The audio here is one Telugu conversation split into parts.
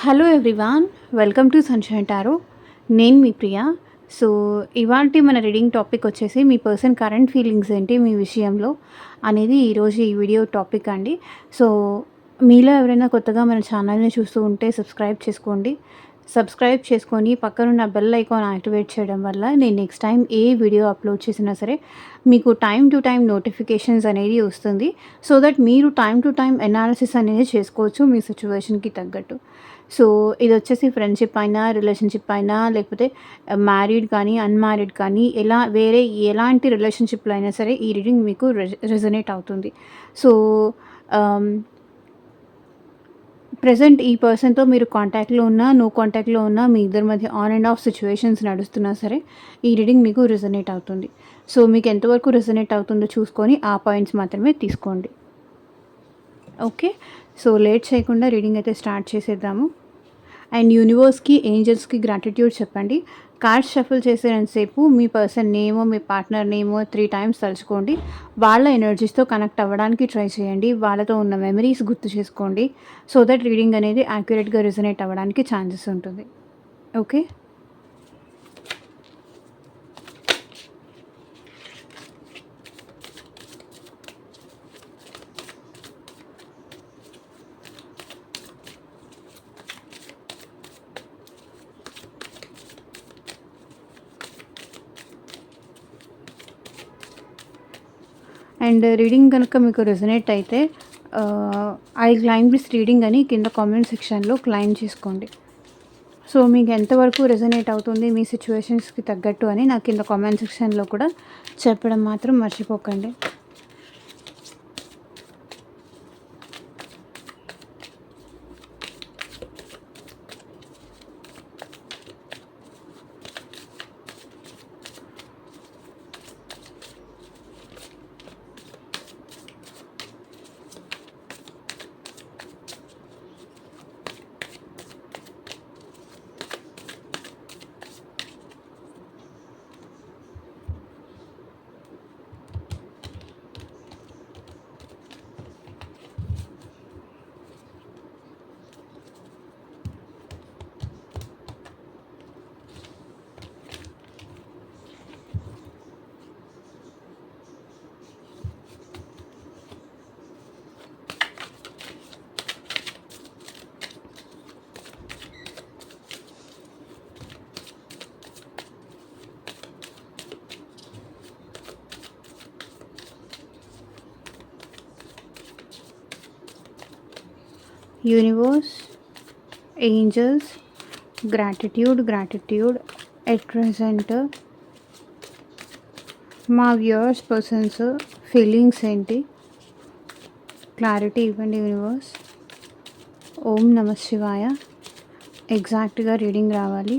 Hello everyone, welcome to sunshine tarot. నేను మీ ప్రియ. సో, ఇవాల్టి మన రీడింగ్ టాపిక్ వచ్చేసి మీ పర్సన్ కరెంట్ ఫీలింగ్స్ ఏంటి మీ విషయంలో అనేది ఈరోజు ఈ వీడియో టాపిక్ అండి. సో, మీలో ఎవరైనా కొత్తగా మన ఛానల్‌ని చూస్తూ ఉంటే సబ్స్క్రైబ్ చేసుకోండి. సబ్స్క్రైబ్ చేసుకొని పక్కనున్న బెల్ ఐకాన్ యాక్టివేట్ చేయడం వల్ల నేను నెక్స్ట్ టైం ఏ వీడియో అప్లోడ్ చేసినా సరే మీకు టైమ్ టు టైమ్ నోటిఫికేషన్స్ అనేది వస్తుంది. సో దట్ మీరు టైమ్ టు టైమ్ అనాలిసిస్ అనేది చేసుకోవచ్చు మీ సిట్యుయేషన్‌కి తగ్గట్టు. సో, ఇదొచ్చేసి ఫ్రెండ్‌షిప్ అయినా, రిలేషన్‌షిప్ అయినా, లేకపోతే మ్యారీడ్ కానీ, అన్‌మ్యారీడ్ కానీ, వేరే ఎలాంటి రిలేషన్‌షిప్‌లో అయినా సరే ఈ రీడింగ్ మీకు రెజొనేట్ అవుతుంది. సో, ఆహ్, ప్రెజెంట్ ఈ పర్సన్‌తో మీరు కాంటాక్ట్‌లో ఉన్నా, నో కాంటాక్ట్‌లో ఉన్నా, మీ ఇద్దరి మధ్య ఆన్ అండ్ ఆఫ్ సిట్యుయేషన్స్ నడుస్తున్నా సరే, ఈ రీడింగ్ మీకు రెజొనేట్ అవుతుంది. సో, మీకు ఎంతవరకు రెజొనేట్ అవుతుందో చూసుకొని ఆ పాయింట్స్ మాత్రమే తీసుకోండి. ఓకే. సో, లేట్ చేయకుండా రీడింగ్ అయితే స్టార్ట్ చేసేద్దాము. అండ్ యూనివర్స్‌కి, ఏంజెల్స్‌కి గ్రాటిట్యూడ్ చెప్పండి. కార్డ్స్ షఫుల్ చేసేంతసేపు మీ పర్సన్ నేమో, మీ పార్ట్నర్ నేమో 3 టైమ్స్ తలుచుకోండి. వాళ్ళ ఎనర్జీస్‌తో కనెక్ట్ అవ్వడానికి ట్రై చేయండి. వాళ్ళతో ఉన్న మెమరీస్ గుర్తు చేసుకోండి. సో దట్ రీడింగ్ అనేది యాక్యురేట్‌గా రెజొనేట్ అవ్వడానికి ఛాన్సెస్ ఉంటుంది. ఓకే. అండ్ రీడింగ్ కనుక మీకు రెజొనేట్ అయితే ఐ క్లైమ్ దిస్ రీడింగ్ అని కింద కామెంట్ సెక్షన్‌లో క్లైమ్ చేసుకోండి. సో, మీకు ఎంతవరకు రెజొనేట్ అవుతుంది మీ సిట్యుయేషన్స్‌కి తగ్గట్టు అని నాకు కింద కామెంట్ సెక్షన్‌లో కూడా చెప్పడం మాత్రం మర్చిపోకండి. Universe, angels, gratitude at present మా వ్యూవర్స్ పర్సన్స్ ఫీలింగ్స్ ఏంటి క్లారిటీ ఇవ్వండి యూనివర్స్. ఓం నమ శివాయ. ఎగ్జాక్ట్గా రీడింగ్ రావాలి.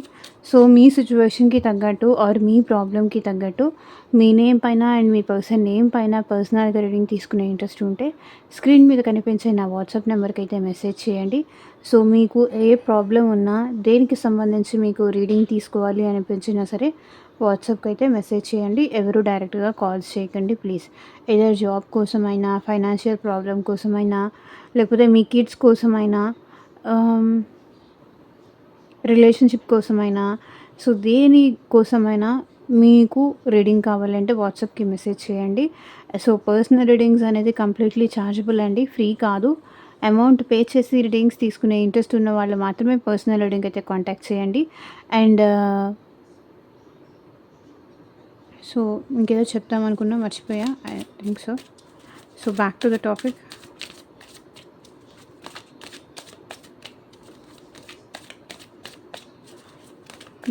సో, మీ సిచ్యువేషన్‌కి తగ్గట్టు ఆర్ మీ ప్రాబ్లమ్‌కి తగ్గట్టు మీ నేమ్ పైన అండ్ మీ పర్సన్ నేమ్ పైన పర్సనల్‌గా రీడింగ్ తీసుకునే ఇంట్రెస్ట్ ఉంటే స్క్రీన్ మీద కనిపించే నా వాట్సాప్ నెంబర్కి అయితే మెసేజ్ చేయండి. సో, మీకు ఏ ప్రాబ్లం ఉన్నా, దేనికి సంబంధించి మీకు రీడింగ్ తీసుకోవాలి అనిపించినా సరే వాట్సాప్‌కి అయితే మెసేజ్ చేయండి. ఎవరు డైరెక్ట్‌గా కాల్స్ చేయకండి ప్లీజ్. ఎయిదర్ జాబ్ కోసమైనా, ఫైనాన్షియల్ ప్రాబ్లమ్ కోసమైనా, లేకపోతే మీ కిడ్స్ కోసమైనా, ఆహ్ రిలేషన్‌షిప్ కోసమైనా, సో దేని కోసమైనా మీకు రీడింగ్ కావాలంటే వాట్సాప్‌కి మెసేజ్ చేయండి. సో, పర్సనల్ రీడింగ్స్ అనేది కంప్లీట్‌లీ ఛార్జబుల్ అండి. ఫ్రీ కాదు. అమౌంట్ పే చేసి రీడింగ్స్ తీసుకునే ఇంట్రెస్ట్ ఉన్న వాళ్ళు మాత్రమే పర్సనల్ రీడింగ్ అయితే కాంటాక్ట్ చేయండి. అండ్ సో, ఇంకేదో చెప్దామనుకున్నా మర్చిపోయా. I think so. So, back to the topic.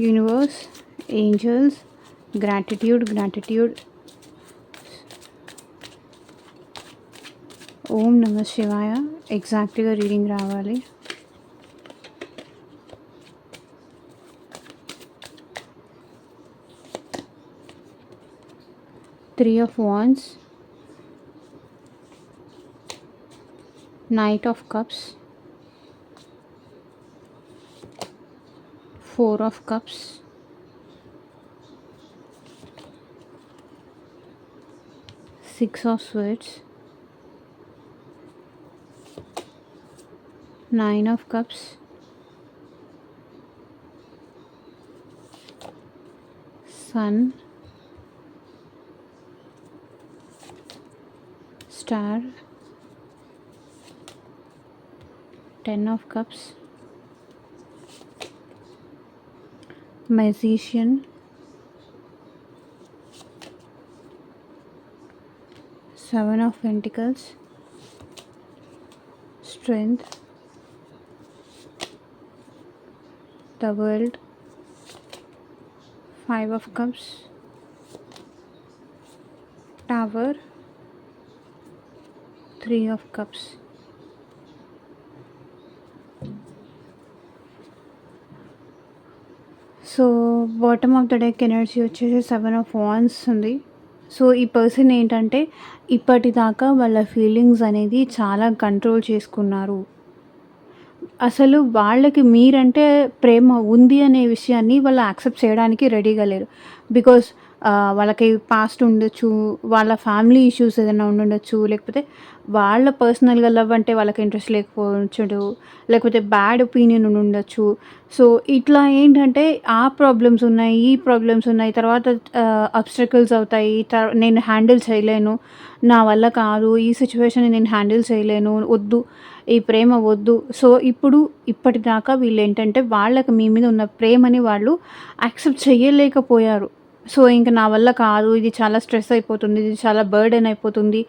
Universe, angels, gratitude ఓం నమ శివాయ. ఎగ్జాక్ట్గా రీడింగ్ రావాలి. Three of wands, knight of cups, four of cups, six of swords, nine of cups, Sun, Star, Ten of Cups, Magician, Seven of Pentacles, Strength, the World, Five of Cups, Tower, Three of Cups. So bottom of the deck energy వచ్చేసి 7 ఆఫ్ వాండ్స్ ఉంది. సో ఈ పర్సన్ ఏంటంటే ఇప్పటిదాకా వాళ్ళ ఫీలింగ్స్ అనేది చాలా కంట్రోల్ చేసుకున్నారు. అసలు వాళ్ళకి మీరంటే ప్రేమ ఉంది అనే విషయాన్ని వాళ్ళు యాక్సెప్ట్ చేయడానికి రెడీగా లేరు. బికాస్ వాళ్ళకి పాస్ట్ ఉండొచ్చు, వాళ్ళ ఫ్యామిలీ ఇష్యూస్ ఏదైనా ఉండుండొచ్చు, లేకపోతే వాళ్ళ పర్సనల్‌గా లవ్ అంటే వాళ్ళకి ఇంట్రెస్ట్ లేకపోవచ్చుడు, లేకపోతే బ్యాడ్ ఒపీనియన్ ఉండుండొచ్చు. సో, ఇట్లా ఏంటంటే ఆ ప్రాబ్లమ్స్ ఉన్నాయి, ఈ ప్రాబ్లమ్స్ ఉన్నాయి. తర్వాత అబ్‌స్ట్రకిల్స్ అవుతాయి. నేను హ్యాండిల్ చేయలేను, నా వల్ల కాదు, ఈ సిట్యుయేషన్‌ని నేను హ్యాండిల్ చేయలేను, వద్దు, ఈ ప్రేమ వద్దు. సో, ఇప్పటిదాకా వీళ్ళేంటంటే వాళ్ళకి మీ మీద ఉన్న ప్రేమని వాళ్ళు యాక్సెప్ట్ చేయలేకపోయారు. సో, ఇంక నా వల్ల కాదు, ఇది చాలా స్ట్రెస్ అయిపోతుంది, ఇది చాలా బర్డెన్ అయిపోతుంది,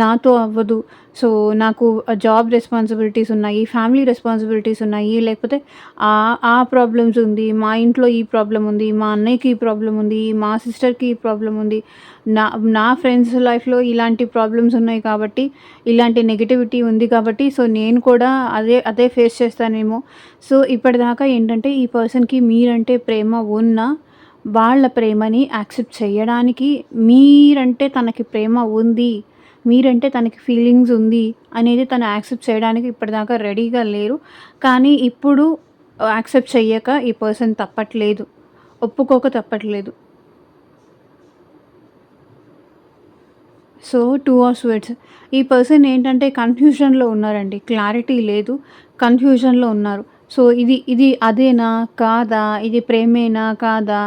నాతో అవ్వదు. సో, నాకు జాబ్ రెస్పాన్సిబిలిటీస్ ఉన్నాయి, ఫ్యామిలీ రెస్పాన్సిబిలిటీస్ ఉన్నాయి, లేకపోతే ఆ ప్రాబ్లమ్స్ ఉంది, మా ఇంట్లో ఈ ప్రాబ్లమ్ ఉంది, మా అన్నయ్యకి ఈ ప్రాబ్లమ్ ఉంది, మా సిస్టర్‌కి ఈ ప్రాబ్లమ్ ఉంది, నా నా ఫ్రెండ్స్ లైఫ్‌లో ఇలాంటి ప్రాబ్లమ్స్ ఉన్నాయి కాబట్టి, ఇలాంటి నెగటివిటీ ఉంది కాబట్టి, సో, నేను కూడా అదే ఫేస్ చేస్తానేమో. సో, ఇప్పటిదాకా ఏంటంటే ఈ పర్సన్‌కి మీరంటే ప్రేమ ఉన్నా వాళ్ళ ప్రేమని యాక్సెప్ట్ చేయడానికి, మీరంటే తనకి ప్రేమ ఉంది, మీరంటే తనకి ఫీలింగ్స్ ఉంది అనేది తను యాక్సెప్ట్ చేయడానికి ఇప్పటిదాకా రెడీగా లేరు. కానీ ఇప్పుడు యాక్సెప్ట్ చెయ్యక ఈ పర్సన్ తప్పట్లేదు, ఒప్పుకోక తప్పట్లేదు. So, 2 of swords. ఈ పర్సన్ ఏంటంటే కన్‌ఫ్యూజన్‌లో ఉన్నారండి. క్లారిటీ లేదు, కన్‌ఫ్యూజన్‌లో ఉన్నారు. సో, ఇది అదేనా? కాదా? ఇది ప్రేమేనా? కాదా?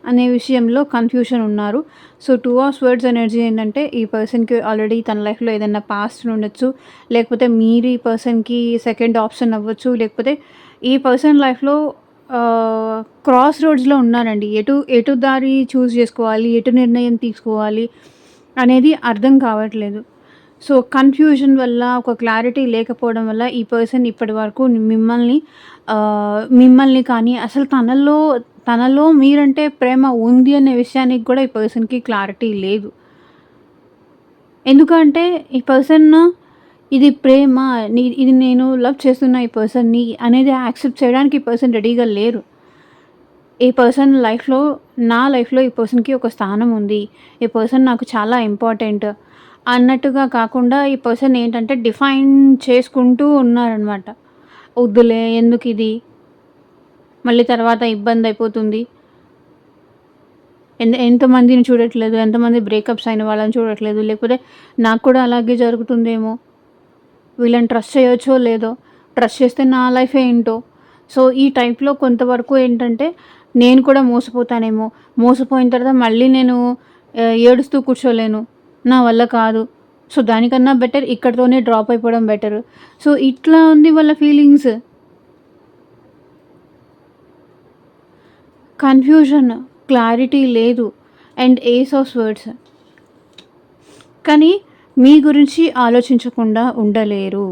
అనే విషయంలో కన్‌ఫ్యూషన్ ఉన్నారు. సో, 2 ఆఫ్ స్వర్డ్స్ ఎనర్జీ ఏంటంటే ఈ పర్సన్‌కి ఆల్రెడీ తన లైఫ్‌లో ఏదైనా పాస్ట్ ఉండొచ్చు, లేకపోతే మీరు ఈ పర్సన్‌కి సెకండ్ ఆప్షన్ అవ్వచ్చు, లేకపోతే ఈ పర్సన్ లైఫ్‌లో క్రాస్ రోడ్స్‌లో ఉన్నారండి. ఎటు దారి చూజ్ చేసుకోవాలి, ఎటు నిర్ణయం తీసుకోవాలి అనేది అర్థం కావట్లేదు. సో, కన్‌ఫ్యూజన్ వల్ల, ఒక క్లారిటీ లేకపోవడం వల్ల ఈ పర్సన్ ఇప్పటి వరకు మిమ్మల్ని కానీ అసలు తనలో మీరంటే ప్రేమ ఉంది అనే విషయానికి కూడా ఈ పర్సన్‌కి క్లారిటీ లేదు. ఎందుకంటే ఈ పర్సన్ ఇది ప్రేమ, ఇది నేను లవ్ చేస్తున్న ఈ పర్సన్‌ని అనేది యాక్సెప్ట్ చేయడానికి ఈ పర్సన్ రెడీగా లేరు. ఈ పర్సన్ లైఫ్‌లో, నా లైఫ్‌లో ఈ పర్సన్‌కి ఒక స్థానం ఉంది, ఈ పర్సన్ నాకు చాలా ఇంపార్టెంట్ అన్నట్టుగా కాకుండా ఈ పర్సన్ ఏంటంటే డిఫైన్ చేసుకుంటూ ఉన్నారనమాట. వద్దులే, ఎందుకిది, మళ్ళీ తర్వాత ఇబ్బందయిపోతుంది. ఎంతమందిని చూడట్లేదు, ఎంతమంది బ్రేకప్స్ అయిన వాళ్ళని చూడట్లేదు, లేకపోతే నాకు కూడా అలాగే జరుగుతుందేమో, వీళ్ళని ట్రస్ట్ చేయొచ్చో లేదో, ట్రస్ట్ చేస్తే నా లైఫే ఏంటో. సో, ఈ టైప్‌లో కొంతవరకు ఏంటంటే నేను కూడా మోసపోతానేమో, మోసపోయిన తర్వాత మళ్ళీ నేను ఏడుస్తూ కూర్చోలేను, నా వల్ల కాదు. సో, దానికన్నా బెటర్ ఇక్కడితోనే డ్రాప్ అయిపోవడం బెటర్. సో, ఇట్లా ఉంది వాళ్ళ ఫీలింగ్స్. కన్‌ఫ్యూజన్, క్లారిటీ లేదు అండ్ ఏస్ ఆఫ్ స్వర్డ్స్. కానీ మీ గురించి ఆలోచించకుండా ఉండలేరు.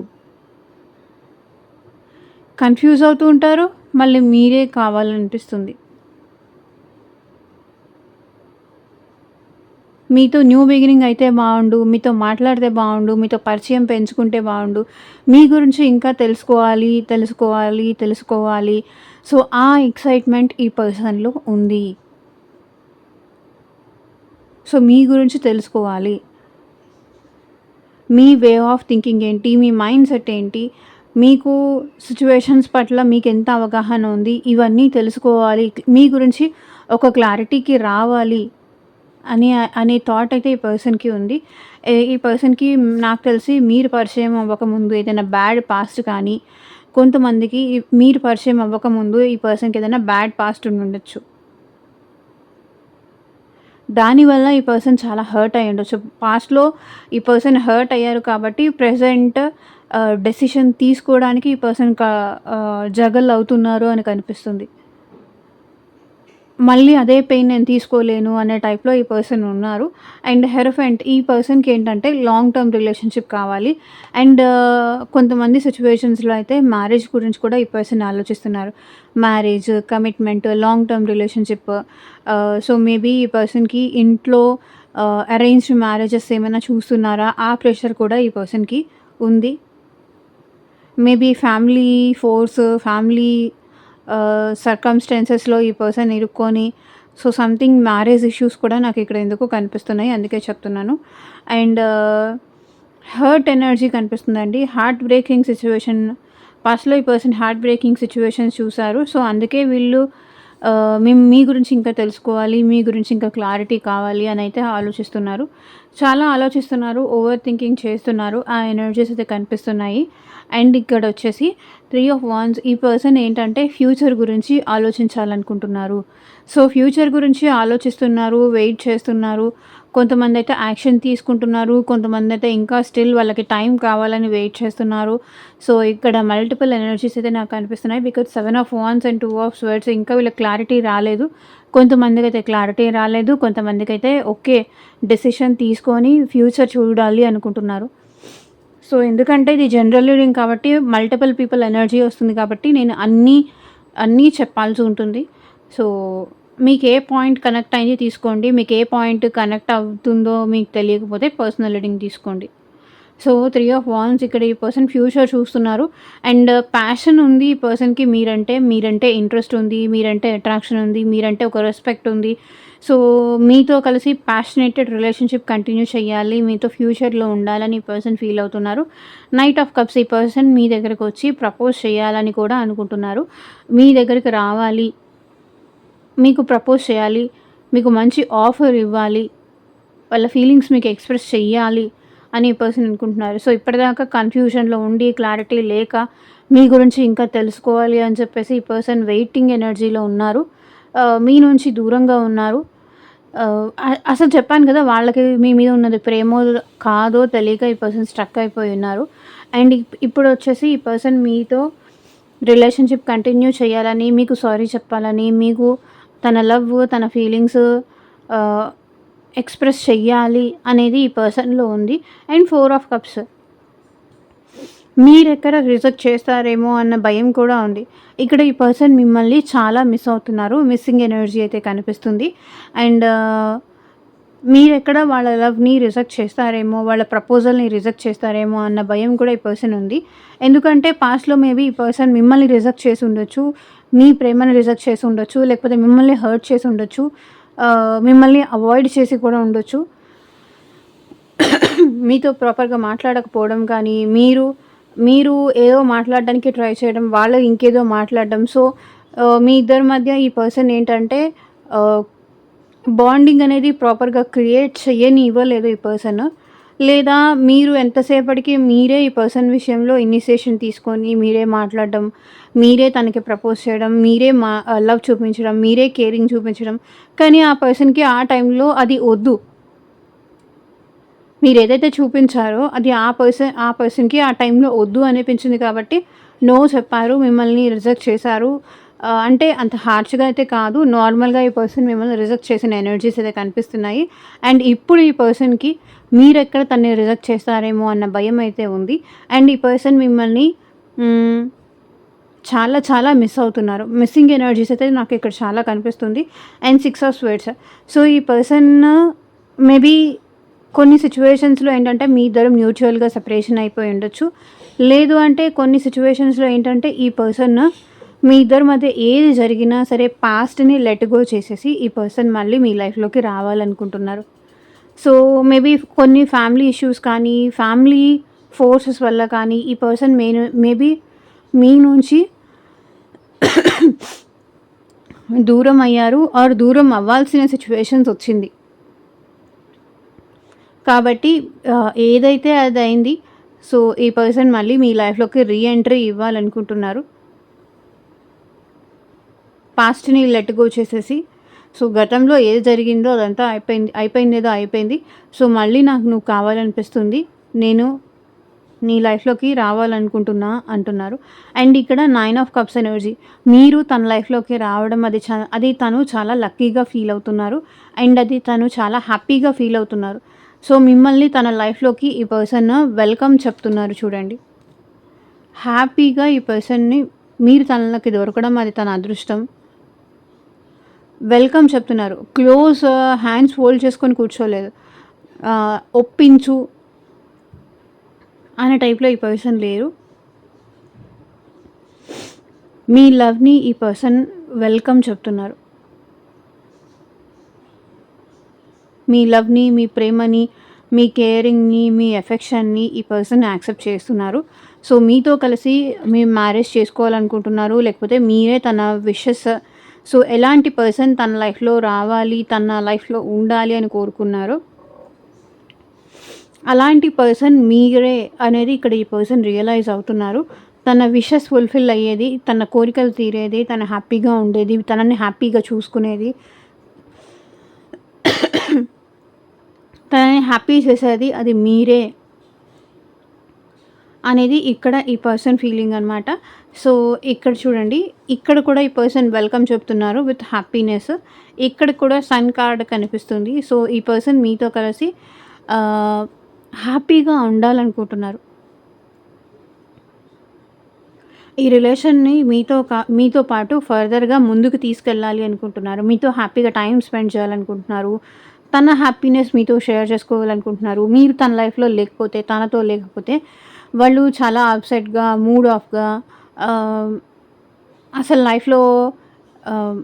కన్‌ఫ్యూజ్ అవుతూ ఉంటారు, మళ్ళీ మీరే కావాలనిపిస్తుంది. మీతో న్యూ బిగినింగ్ అయితే బావుండు, మీతో మాట్లాడితే బావుండు, మీతో పరిచయం పెంచుకుంటే బావుండు, మీ గురించి ఇంకా తెలుసుకోవాలి. సో, ఆ ఎక్సైట్‌మెంట్ ఈ పర్సన్‌లో ఉంది. సో, మీ గురించి తెలుసుకోవాలి. మీ వే ఆఫ్ థింకింగ్ ఏంటి, మీ మైండ్ సెట్ ఏంటి, మీకు సిట్యుయేషన్స్ పట్ల మీకెంత అవగాహన ఉంది, ఇవన్నీ తెలుసుకోవాలి. మీ గురించి ఒక క్లారిటీకి రావాలి అనే థాట్ అయితే ఈ పర్సన్‌కి ఉంది. ఈ పర్సన్‌కి నాకు తెలిసి మీరు పరిచయం అవ్వకముందు ఏదైనా బ్యాడ్ పాస్ట్ కానీ, కొంతమందికి మీరు పరిచయం అవ్వకముందు ఈ పర్సన్‌కి ఏదైనా బ్యాడ్ పాస్ట్ ఉండుండొచ్చు. దానివల్ల ఈ పర్సన్ చాలా హర్ట్ అయ్యి ఉండొచ్చు. పాస్ట్‌లో ఈ పర్సన్ హర్ట్ అయ్యారు కాబట్టి ప్రెజెంట్ డెసిషన్ తీసుకోవడానికి ఈ పర్సన్ జగల్ అవుతున్నారు అని కనిపిస్తుంది. మళ్ళీ అదే పెయిన్ నేను తీసుకోలేను అనే టైప్‌లో ఈ పర్సన్ ఉన్నారు. అండ్ హెరఫెంట్ ఈ పర్సన్‌కి ఏంటంటే లాంగ్ టర్మ్ రిలేషన్‌షిప్ కావాలి. అండ్ కొంతమంది సిట్యుయేషన్స్‌లో అయితే మ్యారేజ్ గురించి కూడా ఈ పర్సన్ ఆలోచిస్తున్నారు. Marriage, commitment, long term relationship. So, maybe ఈ పర్సన్‌కి ఇంట్లో అరేంజ్డ్ మ్యారేజెస్ ఏమైనా చూస్తున్నారా? ఆ ప్రెషర్ కూడా ఈ పర్సన్‌కి ఉంది. మేబీ ఫ్యామిలీ ఫోర్స్, ఫ్యామిలీ సర్కమ్‌స్టాన్సెస్‌లో ఈ పర్సన్ ఇరుక్కొని సో, సంథింగ్ మ్యారేజ్ ఇష్యూస్ కూడా నాకు ఇక్కడ ఎందుకో కనిపిస్తున్నాయి. అందుకే చెప్తున్నాను. అండ్ హర్ట్ ఎనర్జీ కనిపిస్తుందండి. హార్ట్ బ్రేకింగ్ సిట్యుయేషన్ పాస్ట్‌లో ఈ పర్సన్ హార్ట్ బ్రేకింగ్ సిట్యుయేషన్స్ చూసారు. సో, అందుకే వీళ్ళు మేము మీ గురించి ఇంకా తెలుసుకోవాలి, మీ గురించి ఇంకా క్లారిటీ కావాలి అని అయితే ఆలోచిస్తున్నారు. చాలా ఆలోచిస్తున్నారు, ఓవర్ థింకింగ్ చేస్తున్నారు. ఆ ఎనర్జీస్ అయితే కనిపిస్తున్నాయి. అండ్ ఇక్కడ వచ్చేసి 3 ఆఫ్ వాండ్స్ ఈ పర్సన్ ఏంటంటే ఫ్యూచర్ గురించి ఆలోచించాలనుకుంటున్నారు. సో, ఫ్యూచర్ గురించి ఆలోచిస్తున్నారు, వెయిట్ చేస్తున్నారు. కొంతమందైతే యాక్షన్ తీసుకుంటున్నారు. కొంతమందైతే ఇంకా స్టిల్ వాళ్ళకి టైం కావాలని వెయిట్ చేస్తున్నారు. సో, ఇక్కడ మల్టిపుల్ ఎనర్జీస్ అయితే నాకు కనిపిస్తున్నాయి. Because 7 of wands and 2 of swords ఇంకా వీళ్ళకి క్లారిటీ రాలేదు. కొంతమందికైతే క్లారిటీ రాలేదు. కొంతమందికైతే ఓకే. డెసిషన్ తీసుకొని ఫ్యూచర్ చూడాలి అనుకుంటున్నారు. సో, ఎందుకంటే ఇది జనరల్ రీడింగ్ కాబట్టి మల్టిపుల్ పీపుల్ ఎనర్జీ వస్తుంది కాబట్టి నేను అన్నీ చెప్పాల్సి ఉంటుంది. సో, మీకు ఏ పాయింట్ కనెక్ట్ అయింది తీసుకోండి. మీకు ఏ పాయింట్ కనెక్ట్ అవుతుందో మీకు తెలియకపోతే పర్సనల్ రీడింగ్ తీసుకోండి. సో, 3 ఆఫ్ వాండ్స్ ఇక్కడ ఈ పర్సన్ ఫ్యూచర్ చూస్తున్నారు. అండ్ ప్యాషన్ ఉంది ఈ పర్సన్‌కి మీరంటే ఇంట్రెస్ట్ ఉంది. మీరంటే అట్రాక్షన్ ఉంది. మీరంటే ఒక రెస్పెక్ట్ ఉంది. సో, మీతో కలిసి ప్యాషనేటెడ్ రిలేషన్‌షిప్ కంటిన్యూ చేయాలి. మీతో ఫ్యూచర్‌లో ఉండాలని ఈ పర్సన్ ఫీల్ అవుతున్నారు. నైట్ ఆఫ్ కప్స్ ఈ పర్సన్ మీ దగ్గరకు వచ్చి ప్రపోజ్ చేయాలని కూడా అనుకుంటున్నారు. మీ దగ్గరికి రావాలి. మీకు ప్రపోజ్ చేయాలి. మీకు మంచి ఆఫర్ ఇవ్వాలి. వాళ్ళ ఫీలింగ్స్ మీకు ఎక్స్‌ప్రెస్ చెయ్యాలి అని ఈ పర్సన్ అనుకుంటున్నారు. సో, ఇప్పటిదాకా కన్‌ఫ్యూజన్‌లో ఉండి క్లారిటీ లేక మీ గురించి ఇంకా తెలుసుకోవాలి అని చెప్పేసి ఈ పర్సన్ వెయిటింగ్ ఎనర్జీలో ఉన్నారు. మీ నుంచి దూరంగా ఉన్నారు. అసలు చెప్పాను కదా! వాళ్ళకి మీ మీద ఉన్నది ప్రేమో కాదో తెలియక ఈ పర్సన్ స్ట్రక్ అయిపోయి ఉన్నారు. అండ్ ఇప్పుడొచ్చేసి ఈ పర్సన్ మీతో రిలేషన్‌షిప్ కంటిన్యూ చేయాలని, మీకు సారీ చెప్పాలని, మీకు తన లవ్, తన ఫీలింగ్స్ ఆహ్, ఎక్స్‌ప్రెస్ చెయ్యాలి అనేది ఈ పర్సన్‌లో ఉంది. అండ్ 4 ఆఫ్ కప్స్ మీరెక్కడ రిజెక్ట్ చేస్తారేమో అన్న భయం కూడా ఉంది. ఇక్కడ ఈ పర్సన్ మిమ్మల్ని చాలా మిస్ అవుతున్నారు. మిస్సింగ్ ఎనర్జీ అయితే కనిపిస్తుంది. అండ్ మీరెక్కడ వాళ్ళ లవ్‌ని రిజెక్ట్ చేస్తారేమో, వాళ్ళ ప్రపోజల్‌ని రిజెక్ట్ చేస్తారేమో అన్న భయం కూడా ఈ పర్సన్ ఉంది. ఎందుకంటే పాస్ట్‌లో మేబీ ఈ పర్సన్ మిమ్మల్ని రిజెక్ట్ చేసి ఉండొచ్చు. మీ ప్రేమను రిజెక్ట్ చేసి ఉండొచ్చు. లేకపోతే మిమ్మల్ని హర్ట్ చేసి ఉండొచ్చు. మిమ్మల్ని అవాయిడ్ చేసి కూడా ఉండొచ్చు. మీతో ప్రాపర్‌గా మాట్లాడకపోవడం కానీ, మీరు ఏదో మాట్లాడడానికి ట్రై చేయడం, వాళ్ళు ఇంకేదో మాట్లాడడం. సో, మీ ఇద్దరి మధ్య ఈ పర్సన్ ఏంటంటే బాండింగ్ అనేది ప్రాపర్‌గా క్రియేట్ చెయ్యనివ్వలేదు ఈ పర్సన్. లేదా మీరు ఎంతసేపటికి మీరే ఈ పర్సన్ విషయంలో ఇనిషియేషన్ తీసుకొని, మీరే మాట్లాడడం, మీరే తనకి ప్రపోజ్ చేయడం, మీరే లవ్ చూపించడం, మీరే కేరింగ్ చూపించడం. కానీ ఆ పర్సన్‌కి ఆ టైంలో అది వద్దు. మీరేదైతే చూపించారో అది ఆ పర్సన్‌కి ఆ టైంలో వద్దు అనిపించింది కాబట్టి నో చెప్పారు. మిమ్మల్ని రిజెక్ట్ చేశారు. అంటే అంత హార్ష్‌గా అయితే కాదు. నార్మల్‌గా ఈ పర్సన్ మిమ్మల్ని రిజెక్ట్ చేసిన ఎనర్జీస్ అయితే కనిపిస్తున్నాయి. అండ్ ఇప్పుడు ఈ పర్సన్‌కి మీరెక్కడ తనని రిజెక్ట్ చేస్తారేమో అన్న భయం అయితే ఉంది. అండ్ ఈ పర్సన్ మిమ్మల్ని చాలా చాలా మిస్ అవుతున్నారు. మిస్సింగ్ ఎనర్జీస్ అయితే నాకు ఇక్కడ చాలా కనిపిస్తుంది. And 6 of swords. సో, ఈ పర్సన్ మేబీ కొన్ని సిట్యుయేషన్స్‌లో ఏంటంటే మీ ఇద్దరు మ్యూచువల్‌గా సెపరేషన్ అయిపోయి ఉండొచ్చు. లేదు అంటే కొన్ని సిట్యుయేషన్స్‌లో ఏంటంటే ఈ పర్సన్ మీ ఇద్దరి మధ్య ఏది జరిగినా సరే పాస్ట్‌ని లెట్ గో చేసేసి ఈ పర్సన్ మళ్ళీ మీ లైఫ్‌లోకి రావాలనుకుంటున్నారు. సో, మేబీ కొన్ని ఫ్యామిలీ ఇష్యూస్ కానీ, ఫ్యామిలీ ఫోర్సెస్ వల్ల కానీ ఈ పర్సన్ మేబీ మీ నుంచి దూరం అయ్యారు ఆర్ దూరం అవ్వాల్సిన సిట్యుయేషన్స్ వచ్చింది. కాబట్టి ఏదైతే అదయింది. సో, ఈ పర్సన్ మళ్ళీ మీ లైఫ్‌లోకి ఎంట్రీ ఇవ్వాలనుకుంటున్నారు. పాస్ట్‌ని లెట్ గో చేసేసి. సో గతంలో ఏది జరిగిందో అదంతా అయిపోయిందేదో అయిపోయింది. సో మళ్ళీ నాకు నువ్వు కావాలనిపిస్తుంది. నేను నీ లైఫ్‌లోకి రావాలనుకుంటున్నా అంటున్నారు. అండ్ ఇక్కడ 9 ఆఫ్ కప్స్ ఎనర్జీ. మీరు తన లైఫ్‌లోకి రావడం అది తను చాలా లక్కీగా ఫీల్ అవుతున్నారు. అండ్ అది తను చాలా హ్యాపీగా ఫీల్ అవుతున్నారు. సో మిమ్మల్ని తన లైఫ్‌లోకి ఈ పర్సన్ వెల్కమ్ చెప్తున్నారు చూడండి. హ్యాపీగా ఈ పర్సన్‌ని మీరు తనకి దొరకడం అది తన అదృష్టం. వెల్కమ్ చెప్తున్నారు. క్లోజ్ హ్యాండ్స్ హోల్డ్ చేసుకొని కూర్చోలేదు. ఒప్పించు అనే టైప్‌లో ఈ పర్సన్ లేరు. మీ లవ్‌ని ఈ పర్సన్ వెల్కమ్ చెప్తున్నారు. మీ లవ్‌ని, మీ ప్రేమని, మీ కేరింగ్‌ని, మీ ఎఫెక్షన్‌ని ఈ పర్సన్ యాక్సెప్ట్ చేస్తున్నారు. సో మీతో కలిసి మీరు మ్యారేజ్ చేసుకోవాలనుకుంటున్నారు. లేకపోతే మీరే తన విషెస్. సో ఎలాంటి పర్సన్ తన లైఫ్‌లో రావాలి, తన లైఫ్‌లో ఉండాలి అని కోరుకున్నారో అలాంటి పర్సన్ మీరే అనేది ఇక్కడ ఈ పర్సన్ రియలైజ్ అవుతున్నారు. తన విషెస్ ఫుల్ఫిల్ అయ్యేది, తన కోరికలు తీరేది, తన హ్యాపీగా ఉండేది, తనని హ్యాపీగా చూసుకునేది, తనని హ్యాపీ చేసేది అది మీరే అనేది ఇక్కడ ఈ పర్సన్ ఫీలింగ్ అనమాట. సో ఇక్కడ చూడండి, ఇక్కడ కూడా ఈ పర్సన్ వెల్కమ్ చెప్తున్నారు విత్ హ్యాపీనెస్. ఇక్కడ కూడా సన్ కార్డ్ కనిపిస్తుంది. సో ఈ పర్సన్ మీతో కలిసి హ్యాపీగా ఉండాలనుకుంటున్నారు. ఈ రిలేషన్‌ని మీతో పాటు ఫర్దర్‌గా ముందుకు తీసుకెళ్ళాలి అనుకుంటున్నారు. మీతో హ్యాపీగా టైం స్పెండ్ చేయాలనుకుంటున్నారు. తన హ్యాపీనెస్ మీతో షేర్ చేసుకోవాలనుకుంటున్నారు. మీరు తన లైఫ్‌లో లేకపోతే, తనతో లేకపోతే వాళ్ళు చాలా అప్సెట్‌గా, మూడ్ ఆఫ్‌గా అసలు లైఫ్‌లో ఆహ్,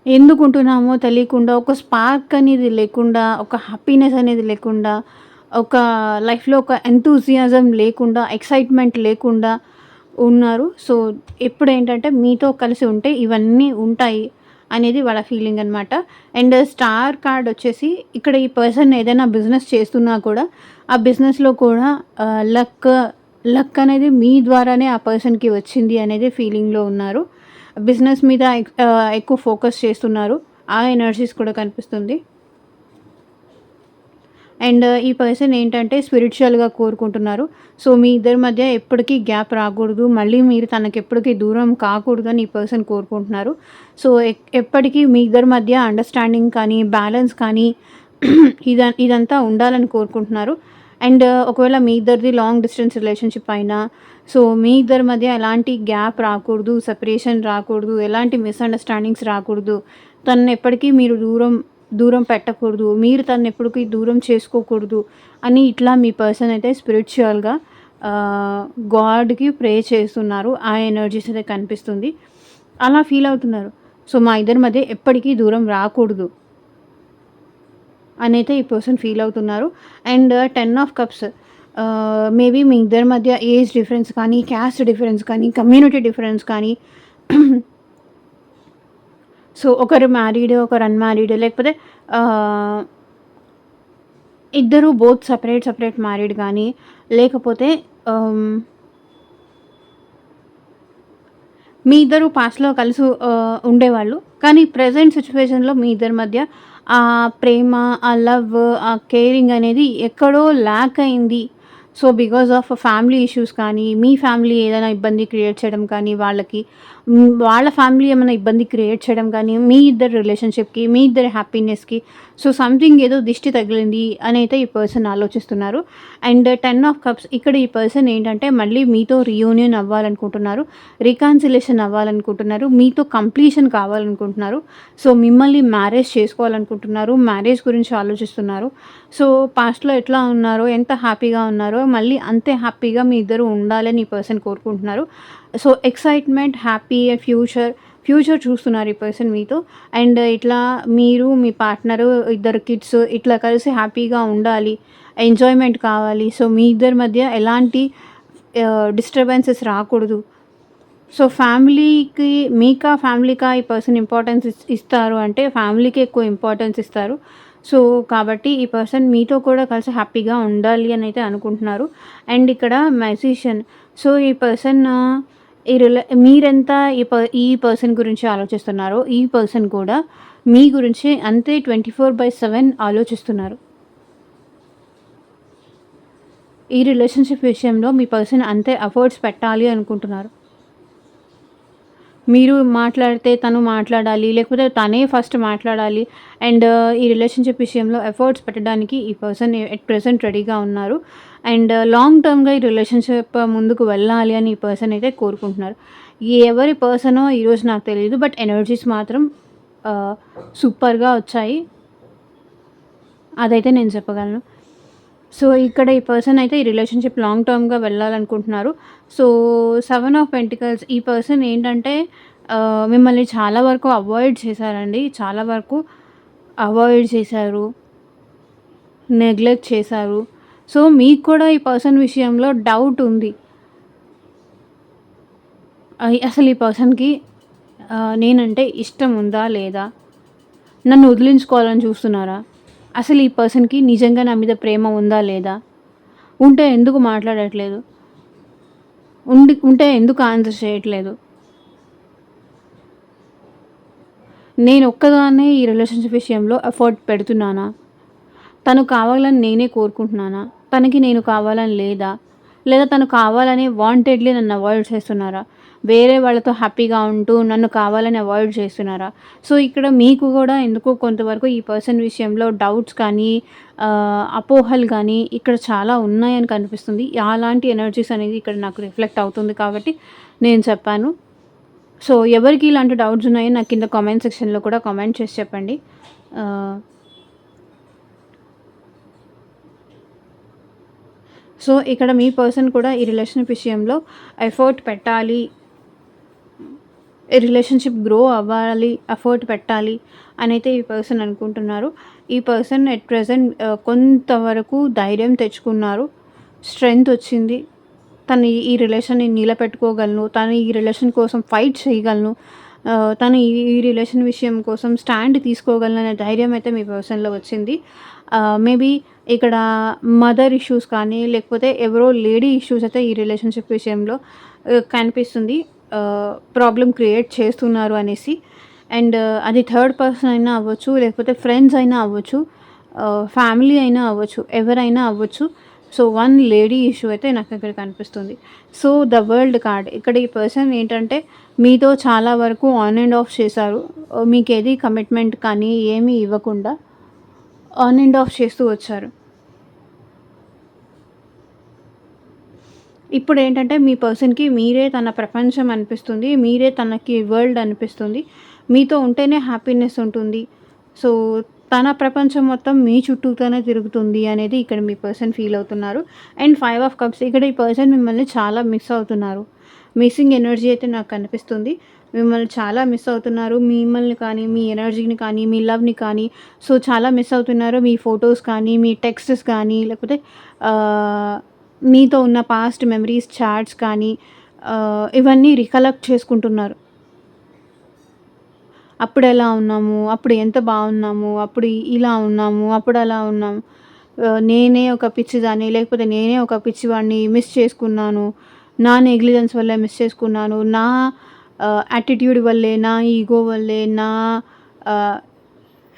ఎందుకుంటున్నామో తెలియకుండా, ఒక స్పార్క్ అనేది లేకుండా, ఒక హ్యాపీనెస్ అనేది లేకుండా, ఒక లైఫ్‌లో ఒక ఎంతూసియాజం లేకుండా, ఎక్సైట్‌మెంట్ లేకుండా ఉన్నారు. సో ఎప్పుడేంటంటే మీతో కలిసి ఉంటే ఇవన్నీ ఉంటాయి అనేది వాళ్ళ ఫీలింగ్ అనమాట. అండ్ స్టార్ కార్డ్ వచ్చేసి ఇక్కడ ఈ పర్సన్ ఏదైనా బిజినెస్ చేస్తున్నా కూడా ఆ బిజినెస్‌లో కూడా లక్ అనేది మీ ద్వారానే ఆ పర్సన్‌కి వచ్చింది అనేది ఫీలింగ్‌లో ఉన్నారు. బిజినెస్ మీద ఎక్కువ ఫోకస్ చేస్తున్నారు. ఆ ఎనర్జీస్ కూడా కనిపిస్తుంది. అండ్ ఈ పర్సన్ ఏంటంటే స్పిరిచువల్‌గా కోరుకుంటున్నారు. సో మీ ఇద్దరి మధ్య ఎప్పటికీ గ్యాప్ రాకూడదు. మళ్ళీ మీరు తనకెప్పటికీ దూరం కాకూడదని ఈ పర్సన్ కోరుకుంటున్నారు. సో ఎప్పటికీ మీ ఇద్దరి మధ్య అండర్‌స్టాండింగ్ కానీ, బ్యాలెన్స్ కానీ ఇదంతా ఉండాలని కోరుకుంటున్నారు. అండ్ ఒకవేళ మీ ఇద్దరిది లాంగ్ డిస్టెన్స్ రిలేషన్‌షిప్ అయినా, సో మీ ఇద్దరి మధ్య ఎలాంటి గ్యాప్ రాకూడదు, సెపరేషన్ రాకూడదు, ఎలాంటి మిస్‌అండర్‌స్టాండింగ్స్ రాకూడదు. తనని ఎప్పటికీ మీరు దూరం పెట్టకూడదు. మీరు తనని ఎప్పటికీ దూరం చేసుకోకూడదు అని ఇట్లా మీ పర్సన్ అయితే స్పిరిచువల్‌గా గాడ్‌కి ప్రే చేస్తున్నారు. ఆ ఎనర్జీస్ అయితే కనిపిస్తుంది. అలా ఫీల్ అవుతున్నారు. సో మా ఇద్దరి మధ్య ఎప్పటికీ దూరం రాకూడదు అనైతే ఈ పర్సన్ ఫీల్ అవుతున్నారు. అండ్ 10 ఆఫ్ కప్స్ మేబీ మీ ఇద్దరి మధ్య ఏజ్ డిఫరెన్స్ కానీ, క్యాస్ట్ డిఫరెన్స్ కానీ, కమ్యూనిటీ డిఫరెన్స్ కానీ, సో ఒకరు మ్యారీడ్, ఒకరు అన్‌మ్యారీడ్, లేకపోతే ఇద్దరు బోత్ సెపరేట్ మ్యారీడ్ కానీ, లేకపోతే మీ ఇద్దరు పాస్ట్‌లో కలిసి ఉండేవాళ్ళు. కానీ ప్రెజెంట్ సిట్యుయేషన్‌లో మీ ఇద్దరి మధ్య ఆ ప్రేమ, ఆ లవ్, ఆ కేరింగ్ అనేది ఎక్కడో ల్యాక్ అయింది. So because of family issues కానీ, మీ ఫ్యామిలీ ఏదైనా ఇబ్బంది క్రియేట్ చేయడం కానీ వాళ్ళకి, వాళ్ళ ఫ్యామిలీ ఏమైనా ఇబ్బంది క్రియేట్ చేయడం కానీ, మీ ఇద్దరి రిలేషన్‌షిప్‌కి, మీ ఇద్దరి హ్యాపీనెస్‌కి సో సంథింగ్ ఏదో దిష్టి తగిలింది అని అయితే ఈ పర్సన్ ఆలోచిస్తున్నారు. అండ్ 10 ఆఫ్ కప్స్ ఇక్కడ ఈ పర్సన్ ఏంటంటే మళ్ళీ మీతో రీయూనియన్ అవ్వాలనుకుంటున్నారు. రికాన్సిలేషన్ అవ్వాలనుకుంటున్నారు. మీతో కంప్లీషన్ కావాలనుకుంటున్నారు. సో మిమ్మల్ని మ్యారేజ్ చేసుకోవాలనుకుంటున్నారు. మ్యారేజ్ గురించి ఆలోచిస్తున్నారు. సో పాస్ట్‌లో ఎట్లా ఉన్నారో, ఎంత హ్యాపీగా ఉన్నారో మళ్ళీ అంతే హ్యాపీగా మీ ఇద్దరు ఉండాలని ఈ పర్సన్ కోరుకుంటున్నారు. సో ఎక్సైట్‌మెంట్, హ్యాపీ ఫ్యూచర్ చూస్తున్నారు ఈ పర్సన్ మీతో. అండ్ ఇట్లా మీరు, మీ పార్ట్నరు, ఇద్దరు కిడ్స్ ఇట్లా కలిసి హ్యాపీగా ఉండాలి. ఎంజాయ్‌మెంట్ కావాలి. సో మీ ఇద్దరి మధ్య ఎలాంటి డిస్టర్బెన్సెస్ రాకూడదు. సో ఫ్యామిలీకి ఫ్యామిలీకా ఈ పర్సన్ ఇంపార్టెన్స్ ఇస్తారు అంటే ఫ్యామిలీకి ఎక్కువ ఇంపార్టెన్స్ ఇస్తారు. సో కాబట్టి ఈ పర్సన్ మీతో కూడా కలిసి హ్యాపీగా ఉండాలి అని అయితే అనుకుంటున్నారు. అండ్ ఇక్కడ మ్యాజిషియన్. సో ఈ పర్సన్ మీరెంత ఈ పర్సన్ గురించి ఆలోచిస్తున్నారో, ఈ పర్సన్ కూడా మీ గురించి అంతే 24/7 ఆలోచిస్తున్నారు. ఈ రిలేషన్‌షిప్ విషయంలో మీ పర్సన్ అంతే ఎఫర్ట్స్ పెట్టాలి అనుకుంటున్నారు. మీరు మాట్లాడితే తను మాట్లాడాలి. లేకపోతే తనే ఫస్ట్ మాట్లాడాలి. అండ్ ఈ రిలేషన్‌షిప్ విషయంలో ఎఫర్ట్స్ పెట్టడానికి ఈ పర్సన్ ఎట్ ప్రెజెంట్ రెడీగా ఉన్నారు. అండ్ లాంగ్ టర్మ్‌గా ఈ రిలేషన్‌షిప్ ముందుకు వెళ్ళాలి అని ఈ పర్సన్ అయితే కోరుకుంటున్నారు. ఎవరి పర్సనో ఈరోజు నాకు తెలీదు. బట్ ఎనర్జీస్ మాత్రం సూపర్‌గా వచ్చాయి. అదైతే నేను చెప్పగలను. సో, ఇక్కడ ఈ పర్సన్ అయితే ఈ రిలేషన్‌షిప్ లాంగ్ టర్మ్‌గా వెళ్ళాలనుకుంటున్నారు. సో, 7 ఆఫ్ పెంటికల్స్ ఈ పర్సన్ ఏంటంటే మిమ్మల్ని చాలా వరకు అవాయిడ్ చేశారండి. చాలా వరకు అవాయిడ్ చేశారు. నెగ్లెక్ట్ చేశారు. సో, మీకు కూడా ఈ పర్సన్ విషయంలో డౌట్ ఉంది. అసలు ఈ పర్సన్‌కి నేనంటే ఇష్టం ఉందా? లేదా? నన్ను వదిలించుకోవాలని చూస్తున్నారా? అసలు ఈ పర్సన్‌కి నిజంగా నా మీద ప్రేమ ఉందా? లేదా? ఉంటే ఎందుకు మాట్లాడట్లేదు? ఉంటే ఎందుకు ఆన్సర్ చేయట్లేదు? నేను ఒక్కదాన్నే ఈ రిలేషన్‌షిప్ విషయంలో ఎఫర్ట్ పెడుతున్నానా? తను కావాలని నేనే కోరుకుంటున్నానా? తనకి నేను కావాలని లేదా? లేదా తను కావాలని వాంటెడ్‌లీ నన్ను అవాయిడ్ చేస్తున్నారా? వేరే వాళ్ళతో హ్యాపీగా ఉంటూ నన్ను కావాలని అవాయిడ్ చేస్తున్నారా? సో, ఇక్కడ మీకు గూడా ఎందుకో కొంతవరకు ఈ పర్సన్ విషయంలో డౌట్స్ కానీ, అపోహలు గానీ ఇక్కడ చాలా ఉన్నాయని కనిపిస్తుంది. అలాంటి ఎనర్జీస్ అనేది ఇక్కడ నాకు రిఫ్లెక్ట్ అవుతుంది కాబట్టి నేను చెప్పాను. సో, ఎవరికి ఇలాంటి డౌట్స్ ఉన్నాయో నాకు కింద కామెంట్ సెక్షన్‌లో కూడా కామెంట్ చేసి చెప్పండి. సో, ఇక్కడ మీ పర్సన్ కూడా ఈ రిలేషన్‌షిప్ విషయంలో ఎఫర్ట్ పెట్టాలి. ఈ రిలేషన్‌షిప్ గ్రో అవ్వాలి, ఎఫర్ట్ పెట్టాలి అనైతే ఈ పర్సన్ అనుకుంటున్నారు. ఈ పర్సన్ ఎట్ ప్రెజెంట్ కొంతవరకు ధైర్యం తెచ్చుకున్నారు. స్ట్రెంగ్త్ వచ్చింది. తను ఈ రిలేషన్‌ని నిలబెట్టుకోగలను. తను ఈ రిలేషన్ కోసం ఫైట్ చేయగలను. తను ఈ రిలేషన్ విషయం కోసం స్టాండ్ తీసుకోగలను అనే ధైర్యం అయితే మీ పర్సన్‌లో వచ్చింది. మేబీ ఇక్కడ మదర్ ఇష్యూస్ కానీ, లేకపోతే ఎవరో లేడీ ఇష్యూస్ అయితే ఈ రిలేషన్‌షిప్ విషయంలో కనిపిస్తుంది. ప్రాబ్లమ్ క్రియేట్ చేస్తున్నారు అనేసి. అండ్ అది థర్డ్ పర్సన్ అయినా అవ్వచ్చు, లేకపోతే ఫ్రెండ్స్ అయినా అవ్వచ్చు, ఫ్యామిలీ అయినా అవ్వచ్చు, ఎవరైనా అవ్వచ్చు. సో, వన్ లేడీ ఇష్యూ అయితే నాకు ఇక్కడ కనిపిస్తుంది. సో, ద వరల్డ్ కార్డ్ ఇక్కడ ఈ పర్సన్ ఏంటంటే మీతో చాలా వరకు ఆన్ అండ్ ఆఫ్ చేశారు. మీకేది కమిట్మెంట్ కానీ ఏమీ ఇవ్వకుండా ఆన్ అండ్ ఆఫ్ చేస్తూ వచ్చారు. ఇప్పుడేంటంటే మీ పర్సన్‌కి మీరే తన ప్రపంచం అనిపిస్తుంది. మీరే తనకి వరల్డ్ అనిపిస్తుంది. మీతో ఉంటేనే హ్యాపీనెస్ ఉంటుంది. సో, తన ప్రపంచం మొత్తం మీ చుట్టూతోనే తిరుగుతుంది అనేది ఇక్కడ మీ పర్సన్ ఫీల్ అవుతున్నారు. అండ్ 5 ఆఫ్ కప్స్ ఇక్కడ ఈ పర్సన్ మిమ్మల్ని చాలా మిస్ అవుతున్నారు. మిస్సింగ్ ఎనర్జీ అయితే నాకు కనిపిస్తుంది. మిమ్మల్ని చాలా మిస్ అవుతున్నారు. మిమ్మల్ని కానీ, మీ ఎనర్జీని కానీ, మీ లవ్‌ని కానీ సో, చాలా మిస్ అవుతున్నారు. మీ ఫోటోస్ కానీ, మీ టెక్స్ట్స్ కానీ, లేకపోతే మీతో ఉన్న పాస్ట్ మెమరీస్, చాట్స్ కానీ ఇవన్నీ రికలెక్ట్ చేసుకుంటున్నారు. అప్పుడెలా ఉన్నాము, అప్పుడు ఎంత బాగున్నాము, అప్పుడు ఇలా ఉన్నాము, అప్పుడు అలా ఉన్నాము. నేనే ఒక పిచ్చిదాన్ని, లేకపోతే నేనే ఒక పిచ్చివాడిని మిస్ చేసుకున్నాను. నా నెగ్లిజెన్స్ వల్లే మిస్ చేసుకున్నాను. నా యాటిట్యూడ్ వల్లే, నా ఈగో వల్లే, నా ఆహ్,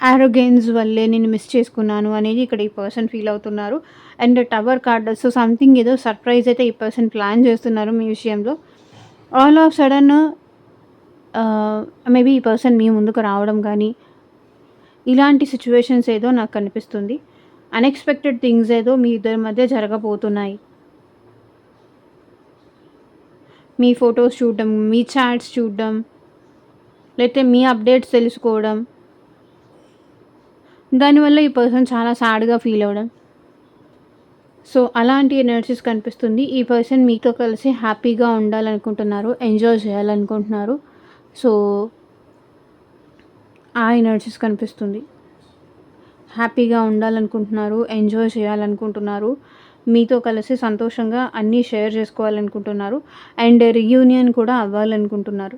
యారోగెన్స్ వల్లే నేను మిస్ చేసుకున్నాను అనేది ఇక్కడ ఈ పర్సన్ ఫీల్ అవుతున్నారు. And tower card so, something ఏదో సర్ప్రైజ్ అయితే ఈ పర్సన్ ప్లాన్ చేస్తున్నారు మీ విషయంలో. ఆల్ ఆఫ్ సడన్ మేబీ ఈ పర్సన్ మీ ముందుకు రావడం కానీ, ఇలాంటి సిట్యుయేషన్స్ ఏదో నాకు కనిపిస్తుంది. అన్‌ఎక్స్‌పెక్టెడ్ థింగ్స్ ఏదో మీ ఇద్దరి మధ్య జరగబోతున్నాయి. మీ ఫోటోస్ చూడడం, మీ చాట్స్ చూడడం, లేతే మీ అప్డేట్స్ తెలుసుకోవడం. దానివల్ల ఈ పర్సన్ చాలా సాడ్‌గా ఫీల్ అవ్వడం. సో, అలాంటి ఎనర్జీస్ కనిపిస్తుంది. ఈ పర్సన్ మీతో కలిసి హ్యాపీగా ఉండాలనుకుంటున్నారు. ఎంజాయ్ చేయాలనుకుంటున్నారు. సో, ఆ ఎనర్జీస్ కనిపిస్తుంది. హ్యాపీగా ఉండాలనుకుంటున్నారు. ఎంజాయ్ చేయాలనుకుంటున్నారు. మీతో కలిసి సంతోషంగా అన్నీ షేర్ చేసుకోవాలనుకుంటున్నారు. అండ్ రీయూనియన్ కూడా అవ్వాలనుకుంటున్నారు.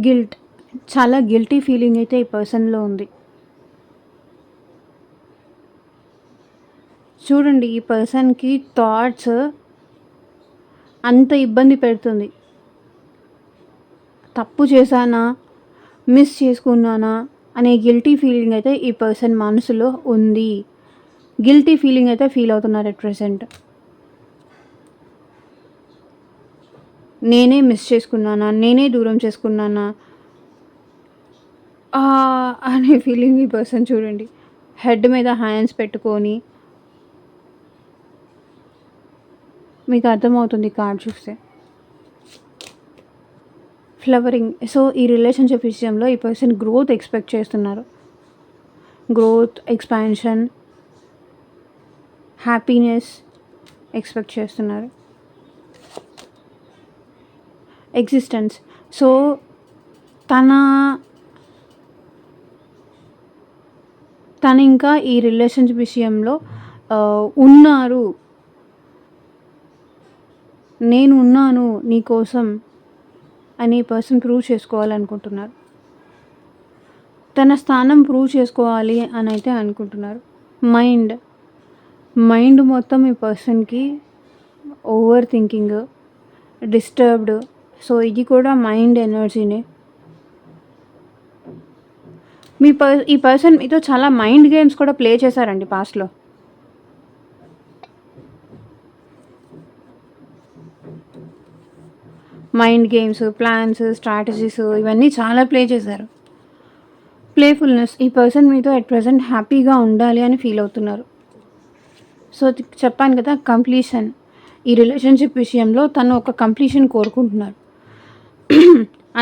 గిల్ట్, చాలా గిల్టీ ఫీలింగ్ అయితే ఈ పర్సన్‌లో ఉంది. చూడండి ఈ పర్సన్‌కి థాట్స్ అంత ఇబ్బంది పెడుతుంది. తప్పు చేశానా? మిస్ చేసుకున్నానా? అనే గిల్టీ ఫీలింగ్ అయితే ఈ పర్సన్ మనసులో ఉంది. గిల్టీ ఫీలింగ్ అయితే ఫీల్ అవుతున్నారు ఎట్ ప్రెజెంట్. నేనే మిస్ చేసుకున్నానా? నేనే దూరం చేసుకున్నానా? అనే ఫీలింగ్ ఈ పర్సన్ చూడండి. హెడ్ మీద హ్యాండ్స్ పెట్టుకొని మీకు అర్థమవుతుంది కార్డ్ చూస్తే. ఫ్లవరింగ్. సో ఈ రిలేషన్షిప్ విషయంలో ఈ పర్సన్ గ్రోత్ ఎక్స్పెక్ట్ చేస్తున్నారు. గ్రోత్, ఎక్స్పాన్షన్, హ్యాపీనెస్ ఎక్స్పెక్ట్ చేస్తున్నారు. ఎగ్జిస్టెన్స్. సో తను ఇంకా ఈ రిలేషన్షిప్ విషయంలో ఉన్నారు, నేను ఉన్నాను నీకోసం అని పర్సన్ ప్రూవ్ చేసుకోవాలనుకుంటున్నారు. తన స్థానం ప్రూవ్ చేసుకోవాలి అని అయితే అనుకుంటున్నారు. మైండ్ మొత్తం ఈ పర్సన్కి ఓవర్ థింకింగ్, డిస్టర్బ్డ్. సో ఇది కూడా మైండ్ ఎనర్జీనే. ఈ పర్సన్ మీతో చాలా మైండ్ గేమ్స్ కూడా ప్లే చేశారండి పాస్ట్లో. మైండ్ గేమ్స్, ప్లాన్స్, స్ట్రాటజీస్ ఇవన్నీ చాలా ప్లే చేశారు. ప్లేఫుల్నెస్. ఈ పర్సన్ మీతో అట్ ప్రెజెంట్ హ్యాపీగా ఉండాలి అని ఫీల్ అవుతున్నారు. సో చెప్పాను కదా, కంప్లీషన్. ఈ రిలేషన్షిప్ విషయంలో తను ఒక కంప్లీషన్ కోరుకుంటున్నారు.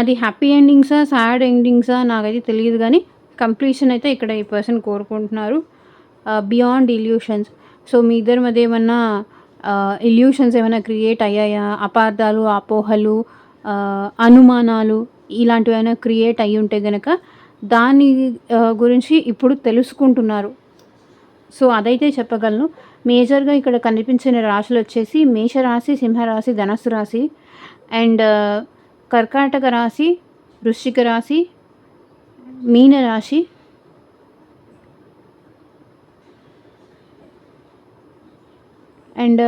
అది హ్యాపీ ఎండింగ్సా, సాడ్ ఎండింగ్సా నాకైతే తెలియదు, కానీ కంప్లీషన్ అయితే ఇక్కడ ఈ పర్సన్ కోరుకుంటున్నారు. Beyond illusions. సో మీ ఇద్దరి మధ్య ఏమన్నా ఇల్యూషన్స్ ఏమైనా క్రియేట్ అయ్యాయా? అపార్థాలు, అపోహలు, అనుమానాలు ఇలాంటివి ఏమైనా క్రియేట్ అయ్యి ఉంటే గనక దాని గురించి ఇప్పుడు తెలుసుకుంటున్నారు. సో అదైతే చెప్పగలను. మేజర్గా ఇక్కడ కనిపించిన రాశులు వచ్చేసి మేషరాశి, సింహరాశి, ధనస్సు రాశి అండ్ కర్కాటక రాశి, వృశ్చిక రాశి, మీనరాశి, అండ్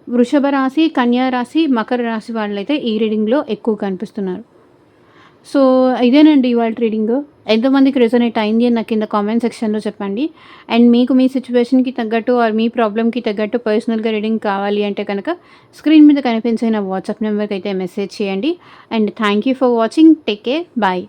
వృషభ రాశి, కన్యా రాశి, మకర రాశి వాళ్ళైతే ఈ రీడింగ్లో ఎక్కువ కనిపిస్తున్నారు. సో ఇదేనండి ఇవాళ రీడింగ్. ఎంతమందికి రెజొనేట్ అయింది అని నాకు కింద కామెంట్ సెక్షన్లో చెప్పండి. అండ్ మీకు మీ సిచ్యువేషన్కి తగ్గట్టు ఆర్ మీ ప్రాబ్లమ్కి తగ్గట్టు పర్సనల్గా రీడింగ్ కావాలి అంటే కనుక స్క్రీన్ మీద కనిపించిన వాట్సాప్ నెంబర్కి అయితే మెసేజ్ చేయండి. And thank you for watching. Take care. Bye.